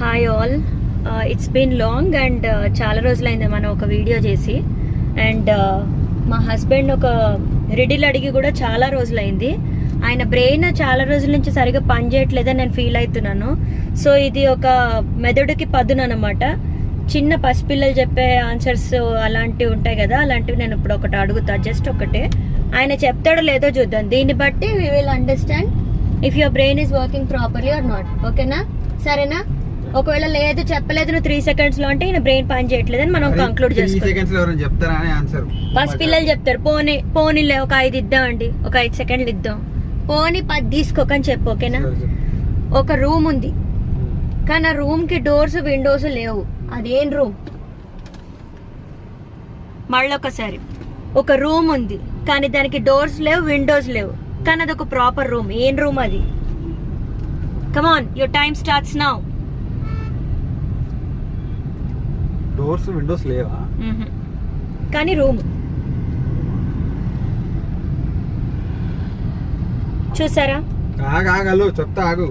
Hi all, it's been long and చాలా రోజులైంది మనం ఒక వీడియో చేసి. అండ్ మా హస్బెండ్ ఒక రిడిల్ అడిగి కూడా చాలా రోజులైంది. ఆయన బ్రెయిన్ చాలా రోజుల నుంచి సరిగా పనిచేయట్లేదని నేను ఫీల్ అవుతున్నాను. సో ఇది ఒక మెదడుకి పదును అనమాట. చిన్న పసిపిల్లలు చెప్పే ఆన్సర్స్ అలాంటివి ఉంటాయి కదా, అలాంటివి నేను ఇప్పుడు ఒకటి అడుగుతా, జస్ట్ ఒకటే. ఆయన చెప్తాడో లేదో చూద్దాం. దీన్ని బట్టి we will understand if your brain is working properly are not. ఓకేనా? సరేనా? ఒకవేళ లేదు, చెప్పలేదు, నువ్వు 3 seconds లో అంటే ఈయన బ్రెయిన్ పని చేయట్లేదని మనం కంక్లూడ్ చేస్తాం. పసిపిల్లలు చెప్తారు పోనీలే ఒక 5 ఇద్దామండి, ఒక 5 seconds ఇద్దాం, పోనీ 10 తీసుకోకని చెప్పు. ఓకేనా? ఒక రూమ్ ఉంది కానీ ఆ రూమ్ కి డోర్స్ విండోస్ లేవు. అదేం రూమ్? మళ్ళొకసారి, ఒక రూమ్ ఉంది కానీ దానికి డోర్స్ లేవు, విండోస్ లేవు, కానీ అది ఒక ప్రాపర్ రూమ్. ఏం రూమ్ అది? Come on, your time starts now. Doors windows లేవా కానీ రూమ్. చూసారా? చెప్తా ఆగు.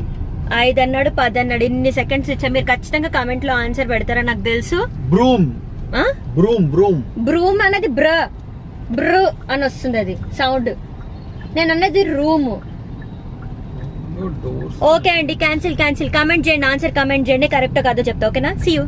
5 అన్నాడు, 10 అన్నాడు. ఇన్ని సెకండ్స్ ఇచ్చా. మీరు ఖచ్చితంగా కామెంట్ లో ఆన్సర్ పెడతారా నాకు తెలుసు. బ్రూమ్. బ్రూమ్ బ్రూమ్ బ్రూమ్ అనేది బ్రూ అని వస్తుంది, అది సౌండ్. నేను అన్నది రూమ్. ఓకే అండి, క్యాన్సిల్. కామెంట్ చేయండి, ఆన్సర్ కామెంట్ చేయండి, కరెక్ట్ కాదో చెప్తా. ఓకేనా? See you.